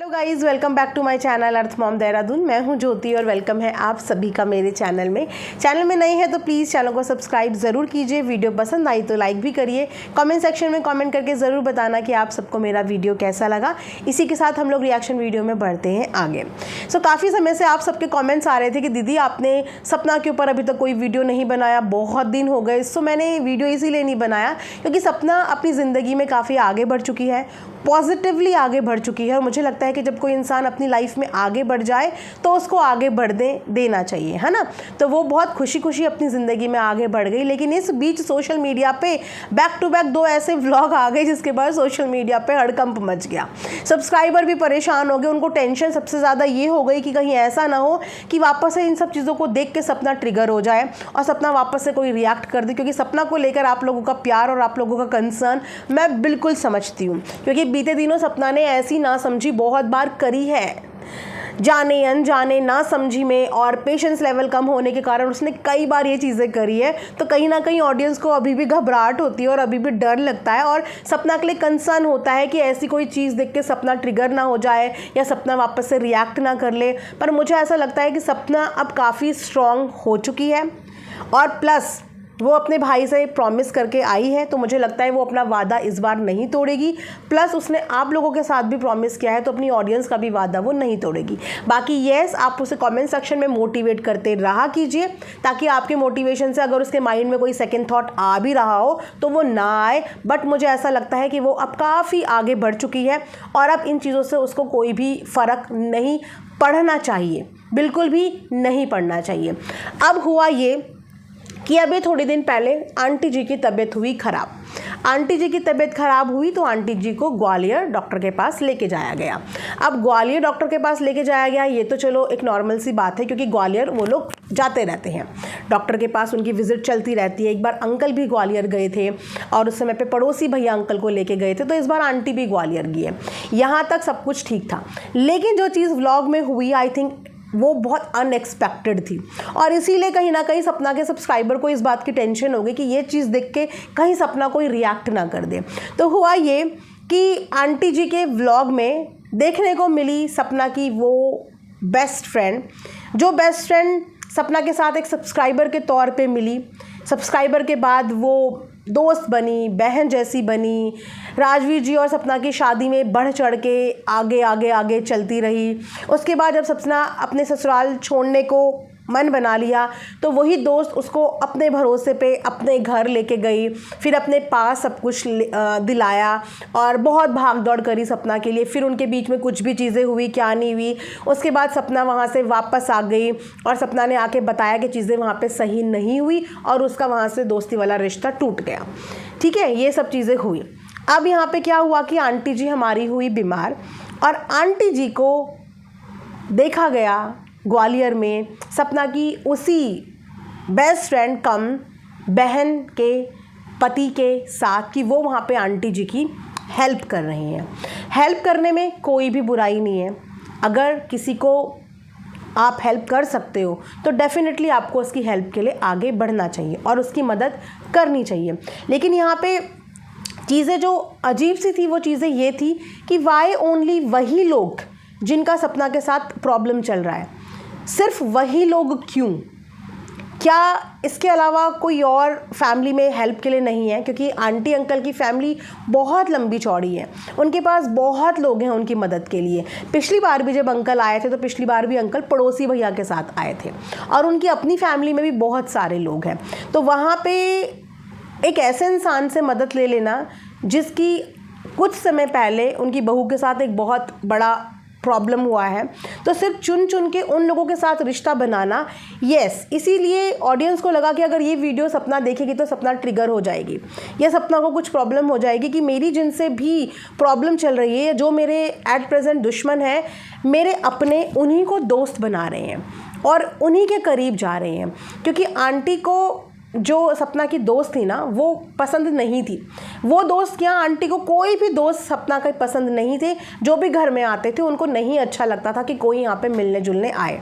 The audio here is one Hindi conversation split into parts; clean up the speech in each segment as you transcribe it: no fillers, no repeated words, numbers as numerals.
Hello guys, welcome back to my channel earth mom Dehradun. मैं हूं ज्योति और वेलकम है आप सभी का मेरे चैनल में नए हैं तो प्लीज़ चैनल को सब्सक्राइब ज़रूर कीजिए। वीडियो पसंद आई तो लाइक भी करिए। कमेंट सेक्शन में कमेंट करके ज़रूर बताना कि आप सबको मेरा वीडियो कैसा लगा। इसी के साथ हम लोग रिएक्शन वीडियो में बढ़ते हैं आगे। काफ़ी समय से आप सबके कॉमेंट्स आ रहे थे कि दीदी आपने सपना के ऊपर अभी तक कोई वीडियो नहीं बनाया, बहुत दिन हो गए। मैंने वीडियो इसीलिए नहीं बनाया क्योंकि सपना अपनी ज़िंदगी में काफ़ी आगे बढ़ चुकी है, पॉजिटिवली आगे बढ़ चुकी है। और मुझे लगता है कि जब कोई इंसान अपनी लाइफ में आगे बढ़ जाए तो उसको आगे बढ़ने देना चाहिए, है ना। तो वो बहुत खुशी खुशी अपनी ज़िंदगी में आगे बढ़ गई। लेकिन इस बीच सोशल मीडिया पे बैक टू बैक 2 ऐसे व्लॉग आ गए जिसके बाद सोशल मीडिया पे हड़कंप मच गया। सब्सक्राइबर भी परेशान हो गए। उनको टेंशन सबसे ज़्यादा ये हो गई कि कहीं ऐसा ना हो कि वापस से इन सब चीज़ों को देख के सपना ट्रिगर हो जाए और सपना वापस से कोई रिएक्ट कर दे। क्योंकि सपना को लेकर आप लोगों का प्यार और आप लोगों का कंसर्न मैं बिल्कुल समझती हूँ, क्योंकि बीते दिनों सपना ने ऐसी ना समझी बहुत बार करी है, जाने अनजाने ना समझी में, और पेशेंस लेवल कम होने के कारण उसने कई बार ये चीज़ें करी है। तो कहीं ना कहीं ऑडियंस को अभी भी घबराहट होती है और अभी भी डर लगता है और सपना के लिए कंसर्न होता है कि ऐसी कोई चीज़ देख के सपना ट्रिगर ना हो जाए या सपना वापस से रिएक्ट ना कर ले। पर मुझे ऐसा लगता है कि सपना अब काफ़ी स्ट्रॉन्ग हो चुकी है और प्लस वो अपने भाई से प्रॉमिस करके आई है, तो मुझे लगता है वो अपना वादा इस बार नहीं तोड़ेगी। प्लस उसने आप लोगों के साथ भी प्रॉमिस किया है, तो अपनी ऑडियंस का भी वादा वो नहीं तोड़ेगी। बाकी येस, आप उसे कमेंट सेक्शन में मोटिवेट करते रहा कीजिए ताकि आपके मोटिवेशन से अगर उसके माइंड में कोई सेकंड थॉट आ भी रहा हो तो वो ना आए। बट मुझे ऐसा लगता है कि वो अब काफ़ी आगे बढ़ चुकी है और अब इन चीज़ों से उसको कोई भी फ़र्क नहीं पड़ना चाहिए, बिल्कुल भी नहीं पड़ना चाहिए। अब हुआ ये कि अभी थोड़ी दिन पहले आंटी जी की तबीयत हुई ख़राब। आंटी जी की तबीयत ख़राब हुई तो आंटी जी को ग्वालियर डॉक्टर के पास लेके जाया गया। अब ग्वालियर डॉक्टर के पास लेके जाया गया, ये तो चलो एक नॉर्मल सी बात है क्योंकि ग्वालियर वो लोग जाते रहते हैं डॉक्टर के पास, उनकी विजिट चलती रहती है। एक बार अंकल भी ग्वालियर गए थे और उस समय पे पड़ोसी भैया अंकल को लेके गए थे, तो इस बार आंटी भी ग्वालियर गई है। यहाँ तक सब कुछ ठीक था, लेकिन जो चीज़ व्लॉग में हुई आई थिंक वो बहुत अनएक्सपेक्टेड थी और इसीलिए कहीं ना कहीं सपना के सब्सक्राइबर को इस बात की टेंशन हो गई कि ये चीज़ देख के कहीं सपना कोई रिएक्ट ना कर दे। तो हुआ ये कि आंटी जी के व्लॉग में देखने को मिली सपना की वो बेस्ट फ्रेंड, जो बेस्ट फ्रेंड सपना के साथ एक सब्सक्राइबर के तौर पे मिली। सब्सक्राइबर के बाद वो दोस्त बनी, बहन जैसी बनी। राजवीर जी और सपना की शादी में बढ़ चढ़ के आगे आगे आगे चलती रही। उसके बाद जब सपना अपने ससुराल छोड़ने को मन बना लिया तो वही दोस्त उसको अपने भरोसे पे अपने घर लेके गई, फिर अपने पास सब कुछ दिलाया और बहुत भाग दौड़ करी सपना के लिए। फिर उनके बीच में कुछ भी चीज़ें हुई, क्या नहीं हुई। उसके बाद सपना वहाँ से वापस आ गई और सपना ने आके बताया कि चीज़ें वहाँ पे सही नहीं हुई और उसका वहाँ से दोस्ती वाला रिश्ता टूट गया। ठीक है, ये सब चीज़ें हुई। अब यहाँ पे क्या हुआ कि आंटी जी हमारी हुई बीमार और आंटी जी को देखा गया ग्वालियर में सपना की उसी बेस्ट फ्रेंड कम बहन के पति के साथ कि वो वहाँ पे आंटी जी की हेल्प कर रही हैं। हेल्प करने में कोई भी बुराई नहीं है। अगर किसी को आप हेल्प कर सकते हो तो डेफिनेटली आपको उसकी हेल्प के लिए आगे बढ़ना चाहिए और उसकी मदद करनी चाहिए। लेकिन यहाँ पे चीज़ें जो अजीब सी थी वो चीज़ें ये थी कि वाई ओनली वही लोग जिनका सपना के साथ प्रॉब्लम चल रहा है, सिर्फ वही लोग क्यों? क्या इसके अलावा कोई और फैमिली में हेल्प के लिए नहीं है? क्योंकि आंटी अंकल की फैमिली बहुत लंबी चौड़ी है, उनके पास बहुत लोग हैं उनकी मदद के लिए। पिछली बार भी जब अंकल आए थे तो पिछली बार भी अंकल पड़ोसी भैया के साथ आए थे और उनकी अपनी फैमिली में भी बहुत सारे लोग हैं। तो वहाँ पे एक ऐसे इंसान से मदद ले लेना जिसकी कुछ समय पहले उनकी बहू के साथ एक बहुत बड़ा प्रॉब्लम हुआ है, तो सिर्फ चुन चुन के उन लोगों के साथ रिश्ता बनाना, यस, इसीलिए ऑडियंस को लगा कि अगर ये वीडियो सपना देखेगी तो सपना ट्रिगर हो जाएगी या सपना को कुछ प्रॉब्लम हो जाएगी कि मेरी जिनसे भी प्रॉब्लम चल रही है, जो मेरे एट प्रेजेंट दुश्मन है, मेरे अपने उन्हीं को दोस्त बना रहे हैं और उन्हीं के करीब जा रहे हैं। क्योंकि आंटी को जो सपना की दोस्त थी ना वो पसंद नहीं थी। वो दोस्त क्या, आंटी को कोई भी दोस्त सपना का पसंद नहीं थे। जो भी घर में आते थे उनको नहीं अच्छा लगता था कि कोई यहाँ पे मिलने जुलने आए।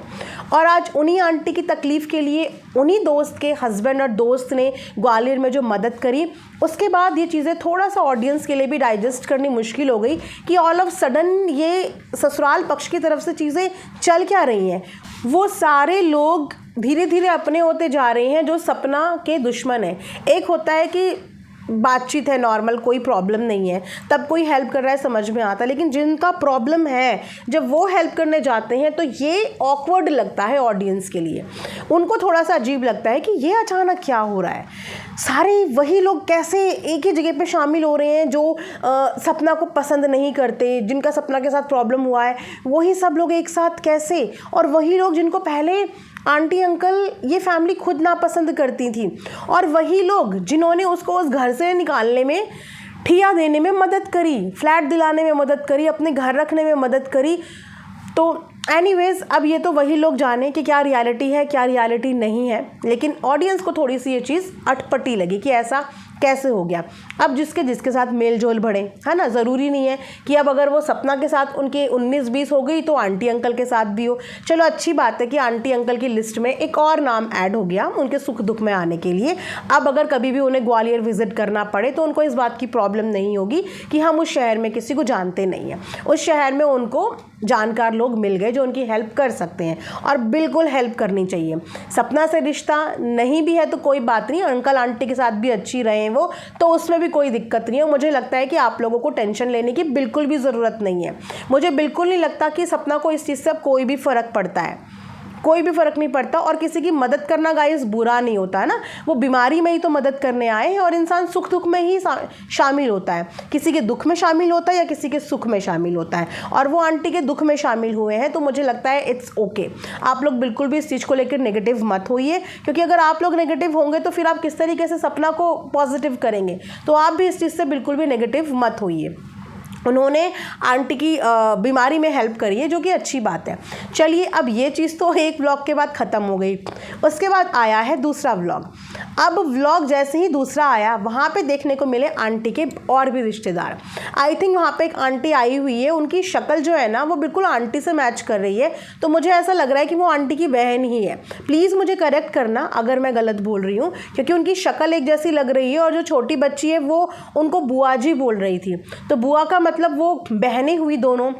और आज उन्हीं आंटी की तकलीफ़ के लिए उन्हीं दोस्त के हस्बैंड और दोस्त ने ग्वालियर में जो मदद करी, उसके बाद ये चीज़ें थोड़ा सा ऑडियंस के लिए भी डाइजेस्ट करनी मुश्किल हो गई कि ऑल ऑफ सडन ये ससुराल पक्ष की तरफ से चीज़ें चल क्या रही हैं। वो सारे लोग धीरे धीरे अपने होते जा रहे हैं जो सपना के दुश्मन हैं। एक होता है कि बातचीत है नॉर्मल, कोई प्रॉब्लम नहीं है, तब कोई हेल्प कर रहा है समझ में आता है, लेकिन जिनका प्रॉब्लम है जब वो हेल्प करने जाते हैं तो ये ऑकवर्ड लगता है ऑडियंस के लिए। उनको थोड़ा सा अजीब लगता है कि ये अचानक क्या हो रहा है, सारे वही लोग कैसे एक ही जगह पे शामिल हो रहे हैं जो सपना को पसंद नहीं करते, जिनका सपना के साथ प्रॉब्लम हुआ है वही सब लोग एक साथ कैसे, और वही लोग जिनको पहले आंटी अंकल ये फैमिली खुद नापसंद करती थी, और वही लोग जिन्होंने उसको उस घर से निकालने में, ठिया देने में मदद करी, फ्लैट दिलाने में मदद करी, अपने घर रखने में मदद करी। तो एनीवेज़ अब ये तो वही लोग जाने कि क्या रियलिटी है क्या रियलिटी नहीं है, लेकिन ऑडियंस को थोड़ी सी ये चीज़ अटपटी लगी कि ऐसा कैसे हो गया। अब जिसके साथ मेल जोल बढ़े, है ना, ज़रूरी नहीं है कि अब अगर वो सपना के साथ उनके 19-20 हो गई तो आंटी अंकल के साथ भी हो। चलो अच्छी बात है कि आंटी अंकल की लिस्ट में एक और नाम ऐड हो गया उनके सुख दुख में आने के लिए। अब अगर कभी भी उन्हें ग्वालियर विजिट करना पड़े तो उनको इस बात की प्रॉब्लम नहीं होगी कि हम उस शहर में किसी को जानते नहीं हैं, उस शहर में उनको जानकार लोग मिल गए जो उनकी हेल्प कर सकते हैं, और बिल्कुल हेल्प करनी चाहिए। सपना से रिश्ता नहीं भी है तो कोई बात नहीं, अंकल आंटी के साथ भी अच्छी रहे वो, तो उसमें भी कोई दिक्कत नहीं है। मुझे लगता है कि आप लोगों को टेंशन लेने की बिल्कुल भी ज़रूरत नहीं है। मुझे बिल्कुल नहीं लगता कि सपना को इस चीज़ से अब कोई भी फ़र्क पड़ता है, कोई भी फ़र्क नहीं पड़ता। और किसी की मदद करना गाइस बुरा नहीं होता है ना, वो बीमारी में ही तो मदद करने आए हैं, और इंसान सुख दुख में ही शामिल होता है, किसी के दुख में शामिल होता है या किसी के सुख में शामिल होता है, और वो आंटी के दुख में शामिल हुए हैं तो मुझे लगता है इट्स ओके। आप लोग बिल्कुल भी इस चीज़ को लेकर नेगेटिव मत होइए, क्योंकि अगर आप लोग नेगेटिव होंगे तो फिर आप किस तरीके से सपना को पॉजिटिव करेंगे। तो आप भी इस चीज़ से बिल्कुल भी नेगेटिव मत होइए। उन्होंने आंटी की बीमारी में हेल्प करी है, जो कि अच्छी बात है। चलिए अब ये चीज़ तो एक व्लॉग के बाद ख़त्म हो गई। उसके बाद आया है दूसरा व्लॉग। अब व्लॉग जैसे ही दूसरा आया वहाँ पे देखने को मिले आंटी के और भी रिश्तेदार। आई थिंक वहाँ पे एक आंटी आई हुई है, उनकी शक्ल जो है ना वो बिल्कुल आंटी से मैच कर रही है, तो मुझे ऐसा लग रहा है कि वो आंटी की बहन ही है। प्लीज़ मुझे करेक्ट करना अगर मैं गलत बोल रही हूँ, क्योंकि उनकी शक्ल एक जैसी लग रही है, और जो छोटी बच्ची है वो उनको बुआ जी बोल रही थी, तो बुआ का मतलब वो बहनें हुई दोनों,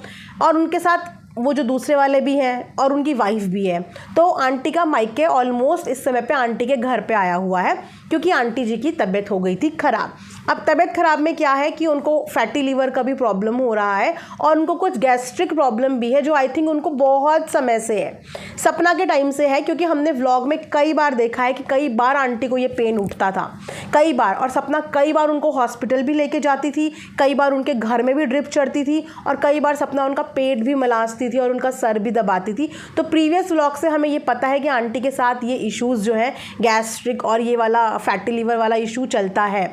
और उनके साथ वो जो दूसरे वाले भी हैं और उनकी वाइफ भी है। तो आंटी का मायके ऑलमोस्ट इस समय पे आंटी के घर पे आया हुआ है, क्योंकि आंटी जी की तबीयत हो गई थी ख़राब। अब तबीयत ख़राब में क्या है कि उनको फैटी लीवर का भी प्रॉब्लम हो रहा है, और उनको कुछ गैस्ट्रिक प्रॉब्लम भी है, जो आई थिंक उनको बहुत समय से है, सपना के टाइम से है, क्योंकि हमने व्लॉग में कई बार देखा है कि कई बार आंटी को ये पेन उठता था, कई बार, और सपना कई बार उनको हॉस्पिटल भी लेके जाती थी, कई बार उनके घर में भी ड्रिप चढ़ती थी, और कई बार सपना उनका पेट भी मलासती थी और उनका सर भी दबाती थी। तो प्रीवियस व्लॉग से हमें ये पता है कि आंटी के साथ ये इश्यूज़ जो है गैस्ट्रिक और ये वाला फैटी लीवर वाला इशू चलता है,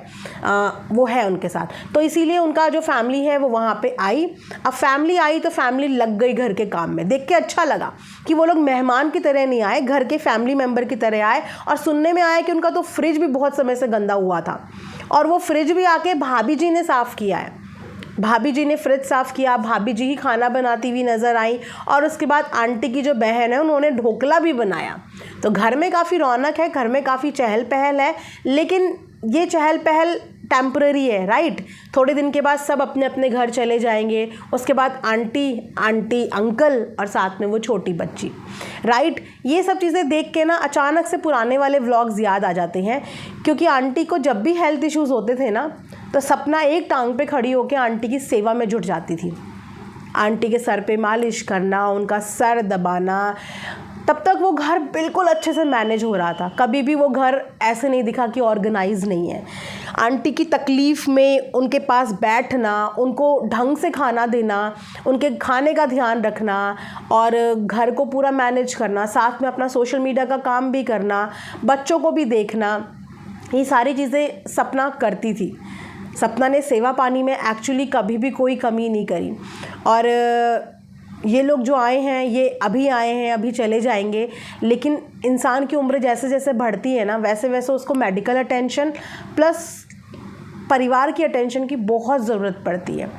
वो है उनके साथ। तो इसीलिए उनका जो फैमिली है वो वहाँ पे आई। अब फैमिली आई तो फैमिली लग गई घर के काम में। देख के अच्छा लगा कि वो लोग मेहमान की तरह नहीं आए, घर के फैमिली मेम्बर की तरह आए। और सुनने में आया कि उनका तो फ्रिज भी बहुत समय से गंदा हुआ था, और वो फ्रिज भी आके भाभी जी ने साफ़ किया है। भाभी जी ने फ्रिज साफ़ किया, भाभी जी ही खाना बनाती हुई नज़र आई, और उसके बाद आंटी की जो बहन है उन्होंने ढोकला भी बनाया। तो घर में काफ़ी रौनक है, घर में काफ़ी चहल पहल है, लेकिन ये चहल पहल टेम्पररी है, राइट। थोड़े दिन के बाद सब अपने अपने घर चले जाएंगे, उसके बाद आंटी अंकल और साथ में वो छोटी बच्ची, राइट। ये सब चीज़ें देख के ना अचानक से पुराने वाले व्लॉग्स याद आ जाते हैं, क्योंकि आंटी को जब भी हेल्थ इश्यूज़ होते थे ना तो सपना एक टांग पे खड़ी होकर आंटी की सेवा में जुट जाती थी। आंटी के सर पे मालिश करना, उनका सर दबाना, तब तक वो घर बिल्कुल अच्छे से मैनेज हो रहा था। कभी भी वो घर ऐसे नहीं दिखा कि ऑर्गेनाइज नहीं है। आंटी की तकलीफ़ में उनके पास बैठना, उनको ढंग से खाना देना, उनके खाने का ध्यान रखना, और घर को पूरा मैनेज करना, साथ में अपना सोशल मीडिया का काम भी करना, बच्चों को भी देखना, ये सारी चीज़ें सपना करती थी। सपना ने सेवा पानी में एक्चुअली कभी भी कोई कमी नहीं करी। और ये लोग जो आए हैं ये अभी आए हैं, अभी चले जाएंगे, लेकिन इंसान की उम्र जैसे जैसे बढ़ती है ना वैसे वैसे उसको मेडिकल अटेंशन प्लस परिवार की अटेंशन की बहुत ज़रूरत पड़ती है।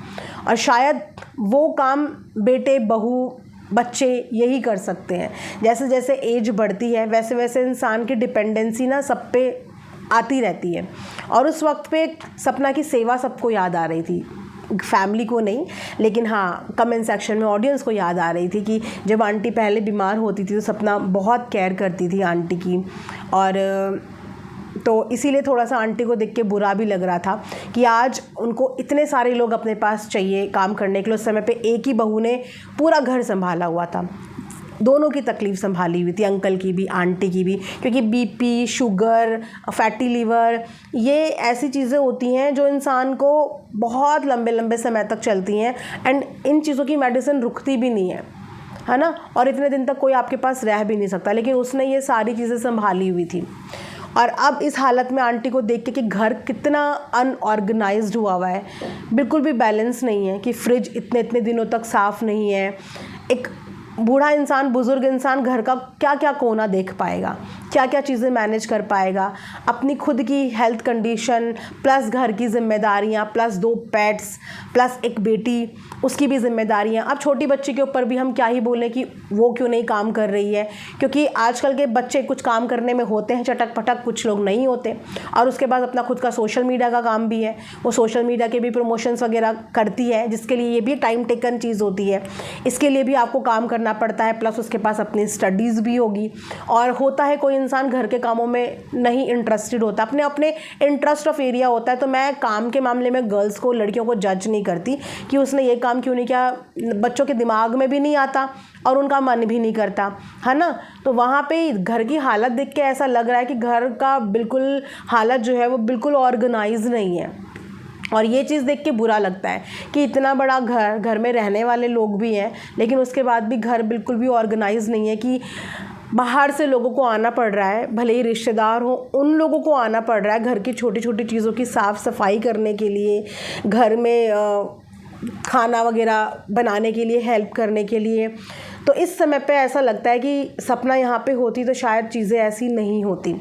और शायद वो काम बेटे बहू बच्चे यही कर सकते हैं। जैसे जैसे एज बढ़ती है वैसे वैसे इंसान की डिपेंडेंसी ना सब पे आती रहती है। और उस वक्त पे सपना की सेवा सबको याद आ रही थी, फैमिली को नहीं, लेकिन हाँ कमेंट सेक्शन में ऑडियंस को याद आ रही थी कि जब आंटी पहले बीमार होती थी तो सपना बहुत केयर करती थी आंटी की। और तो इसीलिए थोड़ा सा आंटी को देख के बुरा भी लग रहा था कि आज उनको इतने सारे लोग अपने पास चाहिए काम करने के लिए। उस समय पे एक ही बहू ने पूरा घर संभाला हुआ था, दोनों की तकलीफ़ संभाली हुई थी, अंकल की भी आंटी की भी, क्योंकि बीपी, शुगर, फैटी लीवर ये ऐसी चीज़ें होती हैं जो इंसान को बहुत लंबे लंबे समय तक चलती हैं। एंड इन चीज़ों की मेडिसिन रुकती भी नहीं है ना, और इतने दिन तक कोई आपके पास रह भी नहीं सकता। लेकिन उसने ये सारी चीज़ें संभाली हुई थी। और अब इस हालत में आंटी को देख के कि घर कितना अनऑर्गेनाइज्ड हुआ है, बिल्कुल भी बैलेंस नहीं है, कि फ्रिज इतने इतने दिनों तक साफ़ नहीं है। एक बूढ़ा इंसान, बुज़ुर्ग इंसान घर का क्या क्या कोना देख पाएगा, क्या क्या चीज़ें मैनेज कर पाएगा, अपनी खुद की हेल्थ कंडीशन प्लस घर की जिम्मेदारियाँ प्लस 2 पेट्स प्लस एक बेटी, उसकी भी जिम्मेदारियाँ। अब छोटी बच्ची के ऊपर भी हम क्या ही बोलें कि वो क्यों नहीं काम कर रही है, क्योंकि आजकल के बच्चे कुछ काम करने में होते हैं चटक पटक, कुछ लोग नहीं होते। और उसके बाद अपना खुद का सोशल मीडिया का काम भी है, वो सोशल मीडिया के भी प्रमोशंस वगैरह करती है, जिसके लिए ये भी टाइम टेकन चीज़ होती है। इसके लिए भी आपको काम करना पड़ता है, प्लस उसके पास अपनी स्टडीज़ भी होगी। और होता है कोई इंसान घर के कामों में नहीं इंटरेस्टेड होता, अपने अपने इंटरेस्ट ऑफ एरिया होता है। तो मैं काम के मामले में गर्ल्स को, लड़कियों को जज नहीं करती कि उसने ये काम क्यों नहीं किया, बच्चों के दिमाग में भी नहीं आता और उनका मन भी नहीं करता, है ना। तो वहाँ पे घर की हालत देख के ऐसा लग रहा है कि घर का बिल्कुल हालत जो है वो बिल्कुल ऑर्गेनाइज नहीं है। और ये चीज़ देख के बुरा लगता है कि इतना बड़ा घर में रहने वाले लोग भी हैं, लेकिन उसके बाद भी घर बिल्कुल भी ऑर्गेनाइज नहीं है, कि बाहर से लोगों को आना पड़ रहा है, भले ही रिश्तेदार हो, उन लोगों को आना पड़ रहा है घर की छोटी छोटी चीज़ों की साफ़ सफाई करने के लिए, घर में खाना वगैरह बनाने के लिए, हेल्प करने के लिए। तो इस समय पे ऐसा लगता है कि सपना यहाँ पे होती तो शायद चीज़ें ऐसी नहीं होती,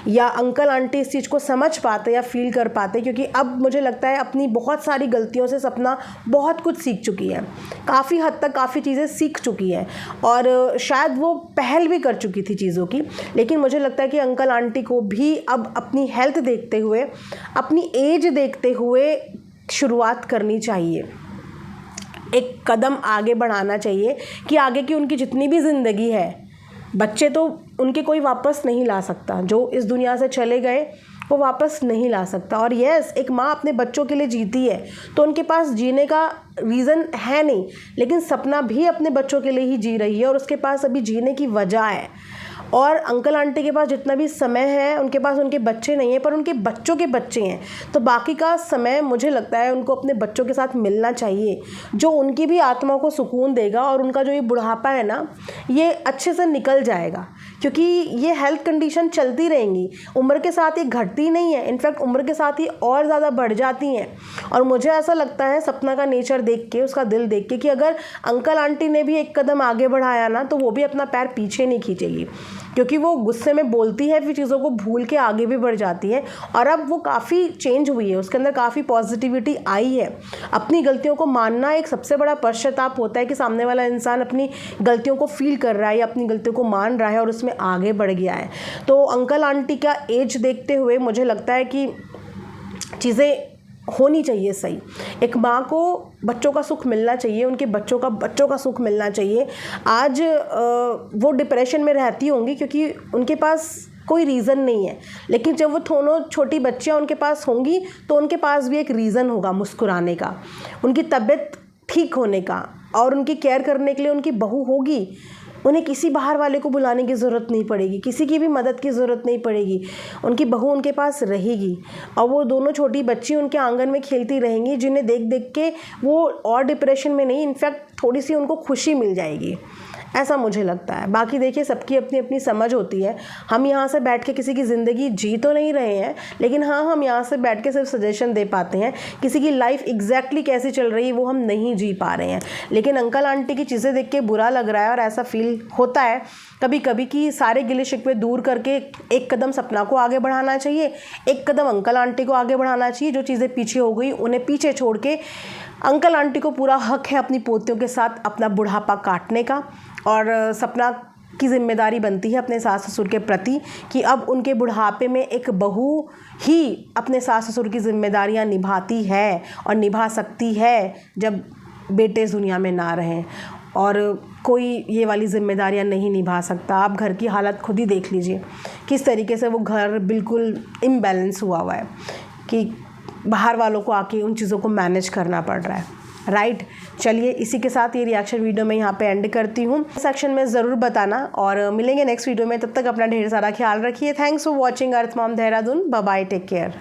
या अंकल आंटी इस चीज़ को समझ पाते या फील कर पाते। क्योंकि अब मुझे लगता है अपनी बहुत सारी गलतियों से सपना बहुत कुछ सीख चुकी है, काफ़ी हद तक काफ़ी चीज़ें सीख चुकी है, और शायद वो पहल भी कर चुकी थी चीज़ों की। लेकिन मुझे लगता है कि अंकल आंटी को भी अब अपनी हेल्थ देखते हुए, अपनी एज देखते हुए शुरुआत करनी चाहिए, एक कदम आगे बढ़ाना चाहिए कि आगे की उनकी जितनी भी ज़िंदगी है, बच्चे तो उनके कोई वापस नहीं ला सकता, जो इस दुनिया से चले गए वो वापस नहीं ला सकता। और यस, एक माँ अपने बच्चों के लिए जीती है तो उनके पास जीने का रीज़न है नहीं, लेकिन सपना भी अपने बच्चों के लिए ही जी रही है और उसके पास अभी जीने की वजह है। और अंकल आंटी के पास जितना भी समय है, उनके पास उनके बच्चे नहीं हैं, पर उनके बच्चों के बच्चे हैं। तो बाकी का समय मुझे लगता है उनको अपने बच्चों के साथ मिलना चाहिए, जो उनकी भी आत्मा को सुकून देगा और उनका जो ये बुढ़ापा है ना, ये अच्छे से निकल जाएगा। क्योंकि ये हेल्थ कंडीशन चलती रहेंगी, उम्र के साथ ये घटती नहीं है, इनफैक्ट उम्र के साथ ही और ज़्यादा बढ़ जाती हैं। और मुझे ऐसा लगता है सपना का नेचर देख के, उसका दिल देख के, कि अगर अंकल आंटी ने भी एक कदम आगे बढ़ाया ना, तो वो भी अपना पैर पीछे नहीं खींचेगी, क्योंकि वो गुस्से में बोलती है, फिर चीज़ों को भूल के आगे भी बढ़ जाती है। और अब वो काफ़ी चेंज हुई है, उसके अंदर काफ़ी पॉजिटिविटी आई है। अपनी गलतियों को मानना एक सबसे बड़ा पश्चाताप होता है, कि सामने वाला इंसान अपनी गलतियों को फील कर रहा है या अपनी गलतियों को मान रहा है और उसमें आगे बढ़ गया है। तो अंकल आंटी का एज देखते हुए मुझे लगता है कि चीज़ें होनी चाहिए सही। एक माँ को बच्चों का सुख मिलना चाहिए, उनके बच्चों का सुख मिलना चाहिए। आज वो डिप्रेशन में रहती होंगी क्योंकि उनके पास कोई रीज़न नहीं है, लेकिन जब वो दोनों छोटी बच्चियाँ उनके पास होंगी तो उनके पास भी एक रीज़न होगा मुस्कुराने का, उनकी तबीयत ठीक होने का, और उनकी केयर करने के लिए उनकी बहू होगी। उन्हें किसी बाहर वाले को बुलाने की ज़रूरत नहीं पड़ेगी, किसी की भी मदद की ज़रूरत नहीं पड़ेगी, उनकी बहू उनके पास रहेगी। और वो दोनों छोटी बच्ची उनके आंगन में खेलती रहेंगी, जिन्हें देख देख के वो और डिप्रेशन में नहीं, इनफैक्ट थोड़ी सी उनको खुशी मिल जाएगी, ऐसा मुझे लगता है। बाकी देखिए, सबकी अपनी अपनी समझ होती है। हम यहाँ से बैठ के किसी की ज़िंदगी जी तो नहीं रहे हैं, लेकिन हाँ, हम यहाँ से बैठ के सिर्फ सजेशन दे पाते हैं। किसी की लाइफ एग्जैक्टली कैसी चल रही है वो हम नहीं जी पा रहे हैं। लेकिन अंकल आंटी की चीज़ें देख के बुरा लग रहा है, और ऐसा फील होता है कभी कभी कि सारे गिले शिकवे दूर करके एक कदम सपना को आगे बढ़ाना चाहिए, एक कदम अंकल आंटी को आगे बढ़ाना चाहिए। जो चीज़ें पीछे हो गई उन्हें पीछे छोड़ के अंकल आंटी को पूरा हक है अपनी पोतियों के साथ अपना बुढ़ापा काटने का, और सपना की जिम्मेदारी बनती है अपने सास ससुर के प्रति कि अब उनके बुढ़ापे में एक बहू ही अपने सास ससुर की जिम्मेदारियां निभाती है और निभा सकती है जब बेटे इस दुनिया में ना रहें, और कोई ये वाली जिम्मेदारियां नहीं निभा सकता। आप घर की हालत खुद ही देख लीजिए किस तरीके से वो घर बिल्कुल इम्बैलेंस हुआ हुआ है कि बाहर वालों को आके उन चीज़ों को मैनेज करना पड़ रहा है, राइट। चलिए इसी के साथ ये रिएक्शन वीडियो मैं यहाँ पे एंड करती हूँ। सेक्शन में ज़रूर बताना और मिलेंगे नेक्स्ट वीडियो में। तब तक अपना ढेर सारा ख्याल रखिए। Thanks for watching earth mom Dehradun. Bye bye, take care.